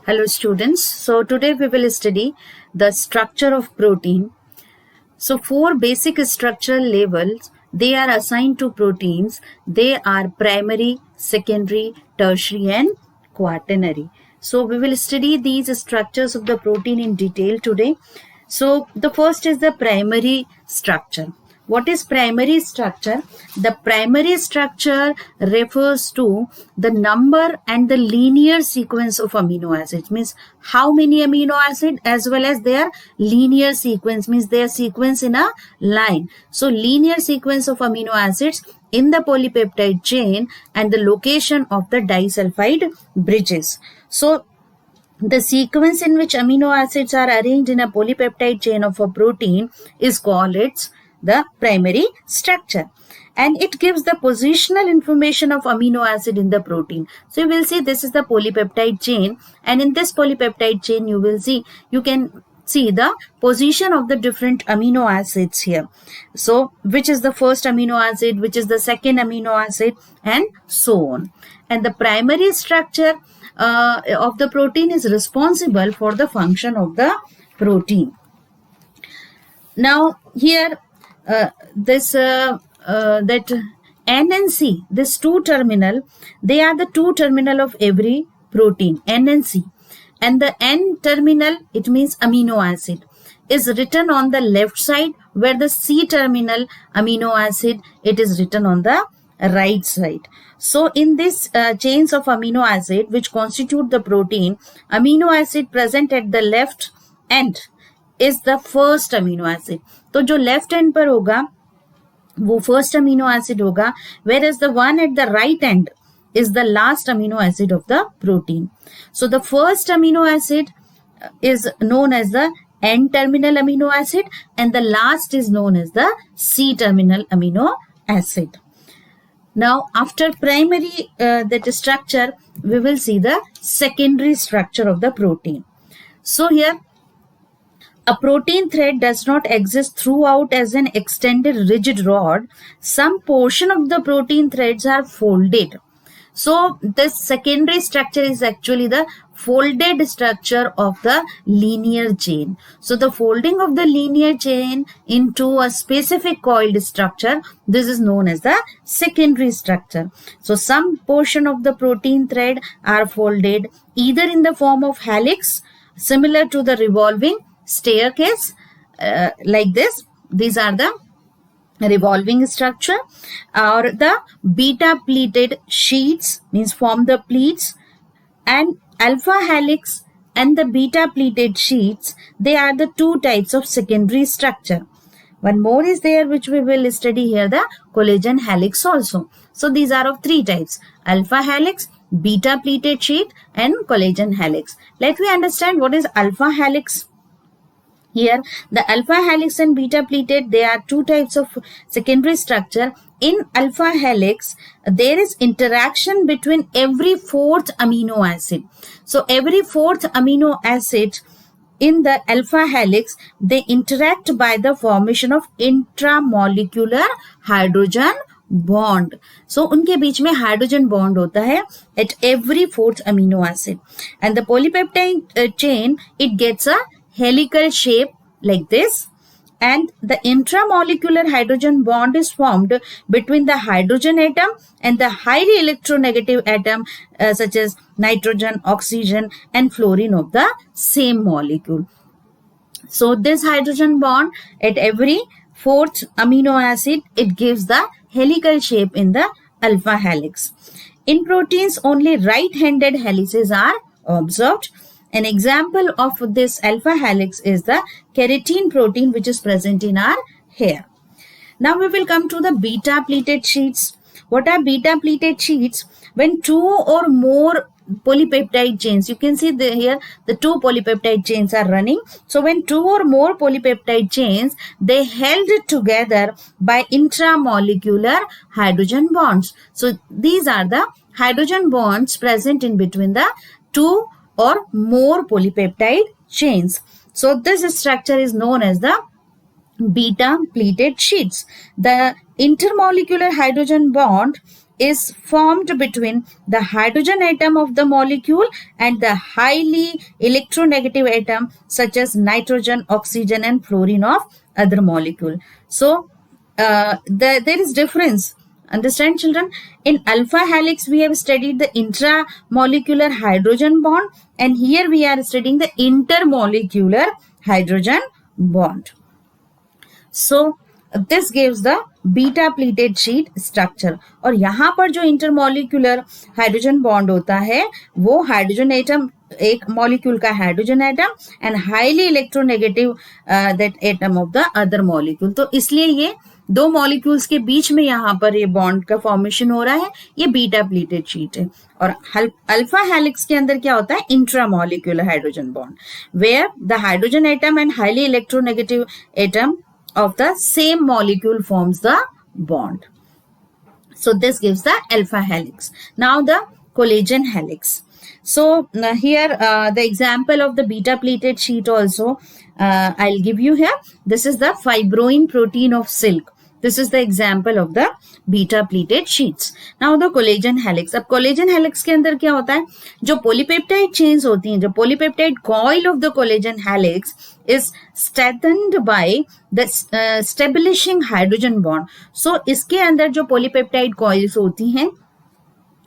Hello students. So today we will study the structure of protein. So four basic structural levels they are assigned to proteins. They are primary, secondary, tertiary and quaternary. So we will study these structures of the protein in detail today. So the first is the primary structure. What is primary structure? The primary structure refers to the number and the linear sequence of amino acids, means how many amino acid as well as their linear sequence, means their sequence in a line. So linear sequence of amino acids in the polypeptide chain and the location of the disulfide bridges. So the sequence in which amino acids are arranged in a polypeptide chain of a protein is called the primary structure, and it gives the positional information of amino acid in the protein. So you will see this is the polypeptide chain, and in this polypeptide chain you can see the position of the different amino acids here. So which is the first amino acid, which is the second amino acid, and so on. And the primary structure of the protein is responsible for the function of the protein. Now here that N and C, this two terminal, they are the two terminal of every protein, N and C. And the N terminal, it means amino acid, is written on the left side, where the C terminal amino acid, it is written on the right side. So in this chains of amino acid which constitute the protein, amino acid present at the left end is the first amino acid. तो जो left and पर होगा वो first amino acid होगा, whereas the one at the right end is the last amino acid of the protein. So the first amino acid is known as the N-terminal amino acid and the last is known as the C-terminal amino acid. Now after primary that structure, we will see the secondary structure of the protein. So here a protein thread does not exist throughout as an extended rigid rod. Some portion of the protein threads are folded. So this secondary structure is actually the folded structure of the linear chain. So the folding of the linear chain into a specific coiled structure, this is known as the secondary structure. So some portion of the protein thread are folded either in the form of helix, similar to the revolving staircase, like this. These are the revolving structure, or the beta pleated sheets, means form the pleats, and alpha helix and the beta pleated sheets, they are the two types of secondary structure. One more is there which we will study here, the collagen helix also. So these are of three types: alpha helix, beta pleated sheet and collagen helix. Let me understand what is alpha helix. Here the alpha helix and beta pleated, they are two types of secondary structure. In alpha helix there is interaction between every fourth amino acid. So every fourth amino acid in the alpha helix, they interact by the formation of intramolecular hydrogen bond. So उनके बीच में hydrogen bond होता है at every fourth amino acid, and the polypeptide chain, it gets a helical shape like this, and the intramolecular hydrogen bond is formed between the hydrogen atom and the highly electronegative atom such as nitrogen, oxygen and fluorine of the same molecule. So this hydrogen bond at every fourth amino acid, it gives the helical shape in the alpha helix. In proteins, only right-handed helices are observed. An example of this alpha helix is the keratin protein, which is present in our hair. Now we will come to the beta pleated sheets. What are beta pleated sheets? When two or more polypeptide chains, you can see here the two polypeptide chains are running. So when two or more polypeptide chains, they held together by intramolecular hydrogen bonds. So these are the hydrogen bonds present in between the two or more polypeptide chains. So this structure is known as the beta pleated sheets. The intermolecular hydrogen bond is formed between the hydrogen atom of the molecule and the highly electronegative atom such as nitrogen, oxygen and fluorine of other molecule. So there is difference. Understand, children? In alpha helix, we have studied the intramolecular hydrogen bond, and here we are studying the intermolecular hydrogen bond. So this gives the beta pleated sheet structure. और यहाँ पर जो intermolecular hydrogen bond होता है वो hydrogen atom, एक molecule का hydrogen atom and highly electronegative that atom of the other molecule. तो इसलिए ये दो मॉलिक्यूल्स के बीच में यहाँ पर ये बॉन्ड का फॉर्मेशन हो रहा है, ये बीटा प्लीटेड शीट है. और अल्फा हेलिक्स के अंदर क्या होता है? Intramolecular hydrogen bond, where the hydrogen atom and highly electronegative atom of the same molecule forms the bond. So this gives the alpha helix. Now the collagen helix. So here the example of the beta pleated sheet also I'll give you here. This is the fibroin protein of silk. This is the example of the beta pleated sheets. Now the collagen helix. अब collagen helix के अंदर क्या होता है? जो polypeptide chains होती हैं, जो polypeptide coil of the collagen helix is strengthened by the establishing hydrogen bond. So इसके अंदर जो polypeptide coils होती हैं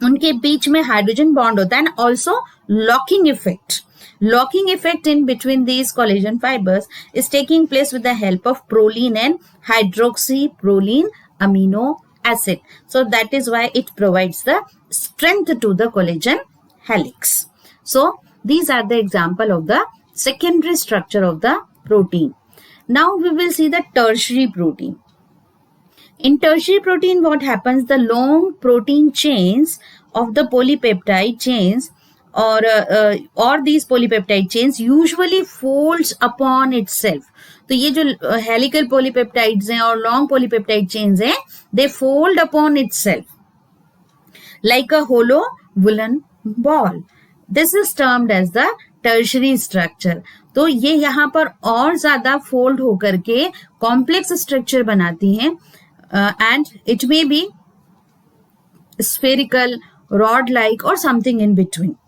उनके बीच में हाइड्रोजन बॉन्ड होता है, and also locking effect. Locking effect in between these collagen fibers is taking place with the help of proline and hydroxyproline amino acid. So that is why it provides the strength to the collagen helix. So these are the example of the secondary structure of the protein. Now we will see the tertiary protein. In tertiary protein, what happens? The long protein chains of the polypeptide chains or these polypeptide chains usually folds upon itself. तो ये जो helical polypeptides हैं और long polypeptide chains हैं, they fold upon itself like a hollow woolen ball. This is termed as the tertiary structure. तो ये यहाँ पर और ज्यादा fold होकर के complex structure बनाती हैं, and it may be spherical, rod-like or something in between.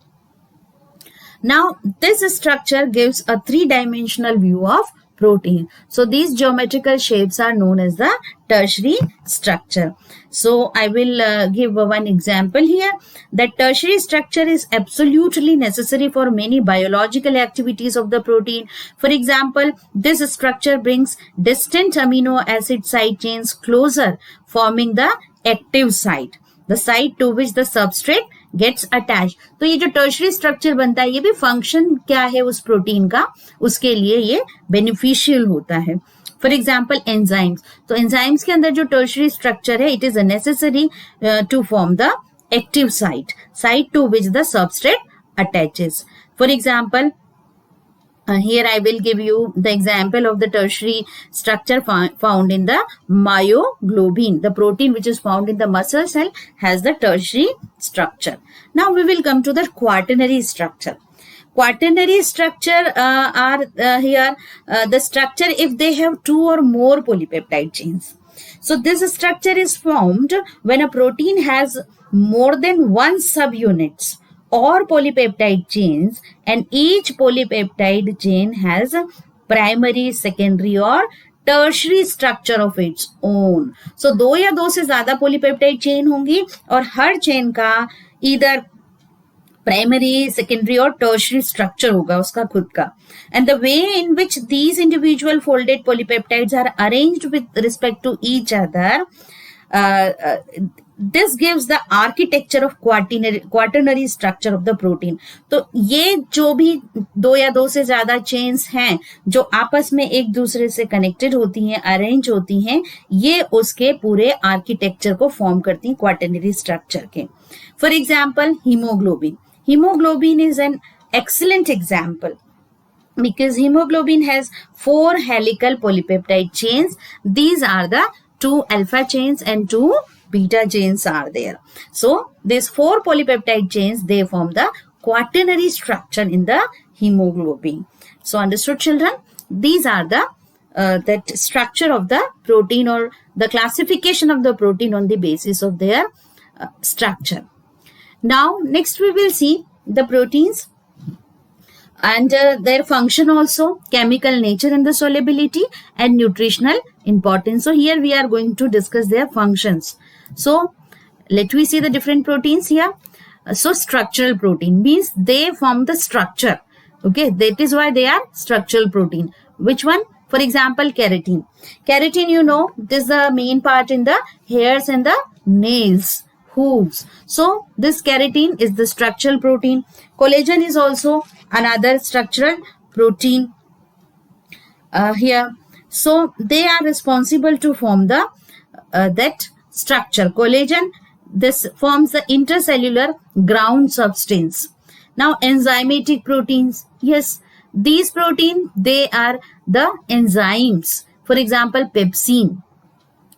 Now, this structure gives a three-dimensional view of protein. So, these geometrical shapes are known as the tertiary structure. So, I will give one example here. The tertiary structure is absolutely necessary for many biological activities of the protein. For example, this structure brings distant amino acid side chains closer, forming the active site, the site to which the substrate gets attached. तो ये जो tertiary structure बनता है ये भी function क्या है उस प्रोटीन का, उसके लिए ये बेनिफिशियल होता है. For example enzymes. तो एंजाइम्स के अंदर जो टर्शरी स्ट्रक्चर है it is necessary to form the active site to which the substrate attaches. For example here I will give you the example of the tertiary structure found in the myoglobin. The protein which is found in the muscle cell has the tertiary structure. Now we will come to the quaternary structure. Quaternary structure are here the structure if they have two or more polypeptide chains. So this structure is formed when a protein has more than one subunits or polypeptide chains, and each polypeptide chain has a primary, secondary और tertiary structure of its own. So दो या दो से ज्यादा polypeptide chain होंगी और हर chain का either primary, secondary और tertiary structure होगा उसका खुद का. And the way in which these individual folded polypeptides are arranged with respect to each other, this gives the architecture of quaternary structure of the protein. तो ये जो भी दो या दो से ज्यादा चेन्स हैं जो आपस में एक दूसरे से कनेक्टेड होती हैं, अरेंज होती हैं, ये उसके पूरे आर्किटेक्चर को फॉर्म करती हैं क्वाटरनरी स्ट्रक्चर के. For example haemoglobin. Hemoglobin is an excellent example because hemoglobin has 4 helical polypeptide chains. These are the 2 alpha chains and 2 beta chains are there. So these 4 polypeptide chains, they form the quaternary structure in the hemoglobin. So understood, children? These are the that structure of the protein or the classification of the protein on the basis of their structure. Now next we will see the proteins and their function also, chemical nature and the solubility and nutritional importance. So here we are going to discuss their functions. So let me see the different proteins here. So structural protein means they form the structure. Okay, that is why they are structural protein. Which one? For example, keratin. Keratin, you know, this is the main part in the hairs and the nails, hooves. So this keratin is the structural protein. Collagen is also another structural protein here. So they are responsible to form the that structure. Collagen, this forms the intercellular ground substance. Now enzymatic proteins, yes, these protein, they are the enzymes. For example, pepsin.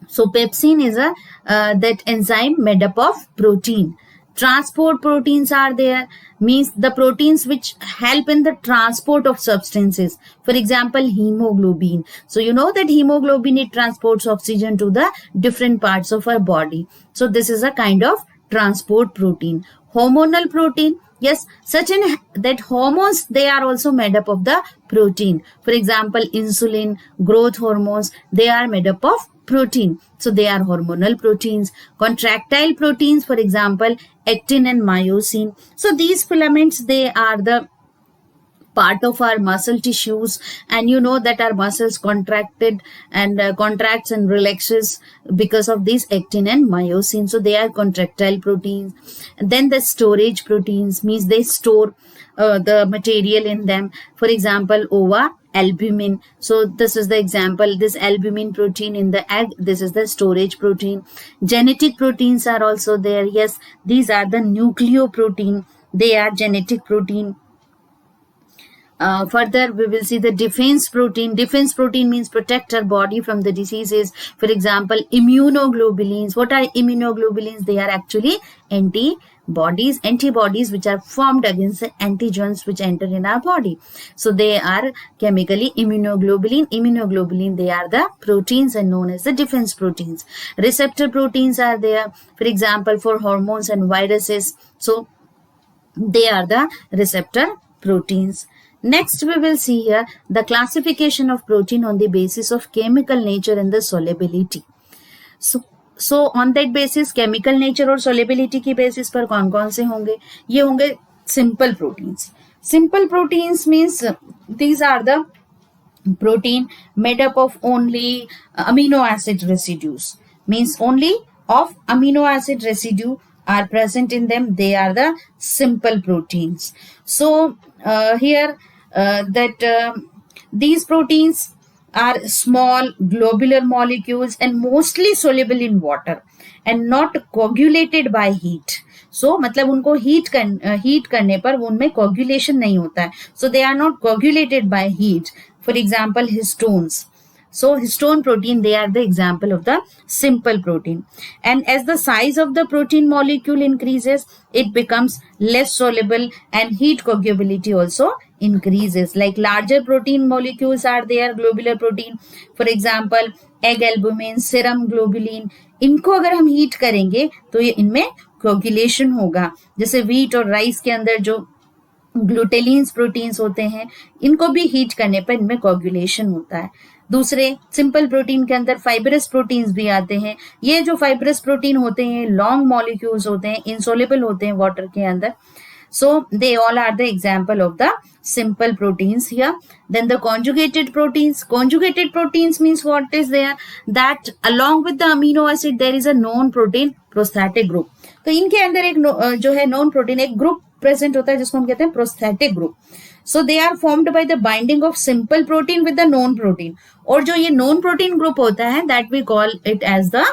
So pepsin is a that enzyme made up of protein. Transport proteins are there, means the proteins which help in the transport of substances. For example, hemoglobin. So you know that hemoglobin, it transports oxygen to the different parts of our body. So this is a kind of transport protein. Hormonal protein, yes, such in that hormones, they are also made up of the protein. For example, insulin, growth hormones, they are made up of protein. So they are hormonal proteins. Contractile proteins, for example, actin and myosin. So these filaments, they are the part of our muscle tissues, and you know that our muscles contracted and contracts and relaxes because of these actin and myosin. So they are contractile proteins. And then the storage proteins, means they store the material in them. For example, ova, albumin. So this is the example, this albumin protein in the egg, this is the storage protein. Genetic proteins are also there. Yes, these are the nucleoprotein, they are genetic protein. Further, we will see the defense protein. Defense protein means protect our body from the diseases. For example, immunoglobulins. What are immunoglobulins? They are actually antibodies which are formed against the antigens which enter in our body. So they are chemically immunoglobulin. They are the proteins and known as the defense proteins. Receptor proteins are there. For example, for hormones and viruses. So they are the receptor proteins. Next, we will see here the classification of protein on the basis of chemical nature and the solubility. So on that basis, chemical nature और solubility की basis पर कौन कौन से होंगे? ये होंगे simple proteins. Simple proteins means these are the protein made up of only amino acid residues. Means only of amino acid residue are present in them. They are the simple proteins. So here these proteins are small globular molecules and mostly soluble in water and not coagulated by heat. So मतलब उनको heat करने पर उनमें coagulation नहीं होता है. So they are not coagulated by heat. For example, histones. So histone protein, they are the example of the simple protein. And as the size of the protein molecule increases, it becomes less soluble and heat coagulability also increases. Like larger protein molecules are there, globular protein. For example, egg albumin, serum globulin. इनको अगर हम heat करेंगे तो ये इनमें coagulation होगा. जैसे wheat और राइस के अंदर जो ग्लूटेलिन्स प्रोटीन्स होते हैं, इनको भी हीट करने पर इनमें कोगुलेशन होता है. दूसरे सिंपल प्रोटीन के अंदर फाइब्रस प्रोटीन्स भी आते हैं. ये जो फाइब्रस प्रोटीन होते हैं लॉन्ग मॉलिक्यूल्स होते हैं, इनसोल्युबल होते हैं वाटर के अंदर. So they all are the example of the simple proteins here. Then the conjugated proteins. Conjugated proteins means what is there? That along with the amino acid there is a known protein prosthetic group. तो इनके अंदर एक जो है known protein एक group present होता है जिसको हम कहते हैं prosthetic group. So they are formed by the binding of simple protein with the known protein. और जो ये known protein group होता है that we call it as the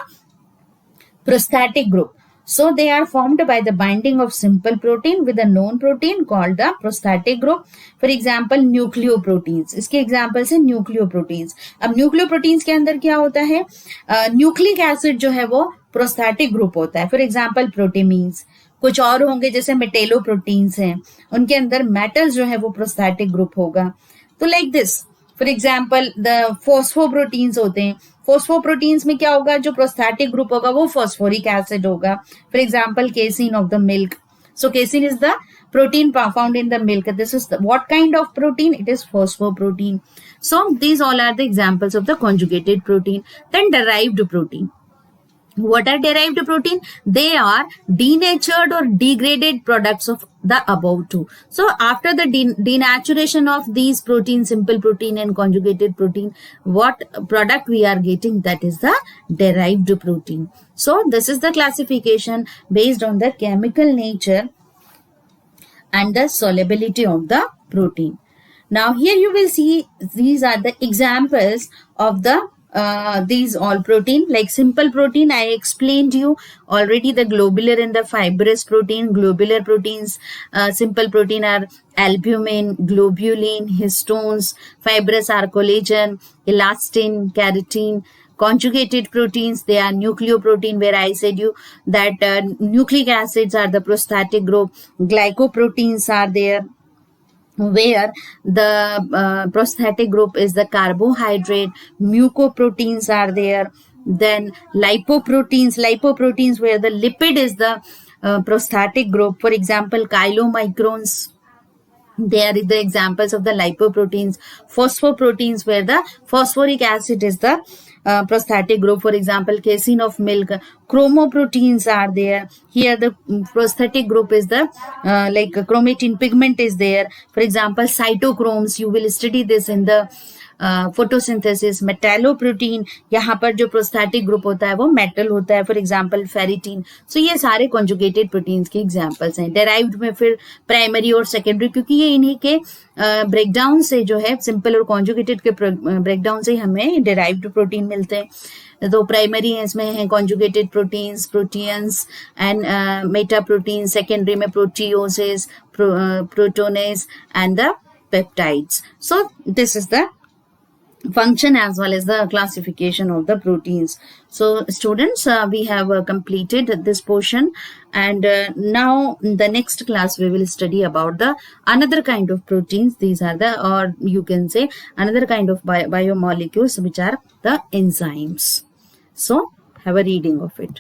prosthetic group. So they are formed by the binding of simple protein with a known protein called the prosthetic group. For example, nucleoproteins. इसके examples है nucleoproteins. अब nucleoproteins के अंदर क्या होता है? Nucleic acid जो है वो prosthetic group होता है. For example, protamines. कुछ और होंगे जैसे मेटेलोप्रोटीन्स हैं, उनके अंदर मेटल्स जो है वो prosthetic group होगा. तो like this. For example, the phosphoproteins होते हैं, फोस्फोप्रोटीन्स में क्या होगा, जो प्रोस्थेटिक ग्रुप होगा वो फॉस्फोरिक एसिड होगा. For example casein of the milk. So casein is the protein found in the milk. This is what kind of protein? It is phosphoprotein. So these all are the examples of the conjugated protein. Then derived protein. What are derived protein? They are denatured or degraded products of the above two. So after the denaturation of these proteins, simple protein and conjugated protein, what product we are getting? That is the derived protein. So this is the classification based on the chemical nature and the solubility of the protein. Now here you will see these are the examples of the these all protein. Like simple protein, I explained you already the globular and the fibrous protein. Globular proteins, simple protein are albumin, globulin, histones. Fibrous are collagen, elastin, keratin. Conjugated proteins, they are nucleoprotein, where I said you that nucleic acids are the prosthetic group. Glycoproteins are there, where the prosthetic group is the carbohydrate. Mucoproteins are there. Then lipoproteins where the lipid is the prosthetic group. For example, chylomicrons, they are the examples of the lipoproteins. Phosphoproteins where the phosphoric acid is the prosthetic group. For example, casein of milk. Chromoproteins are there. Here the prosthetic group is the like chromatin pigment is there. For example, cytochromes, you will study this in the photosynthesis. Metalloprotein, यहाँ पर जो prosthetic group होता है वो metal होता है. For example ferritin. सो ये सारे कॉन्जुगेटेड प्रोटीन्स के एग्जांपल्स हैं. डेराइव्ड में फिर प्राइमरी और सेकेंडरी, क्योंकि ये इन्हीं के ब्रेकडाउन से जो है सिंपल और कॉन्जुगेटेड के ब्रेकडाउन से हमें डेराइव्ड प्रोटीन मिलते हैं. तो प्राइमरी है इसमें है conjugated proteins, proteins and meta protein. Secondary में proteoses, protones and the peptides. So this is the function as well as the classification of the proteins. So students, we have completed this portion, and now in the next class we will study about the another kind of proteins. These are the, or you can say another kind of biomolecules, which are the enzymes. So have a reading of it.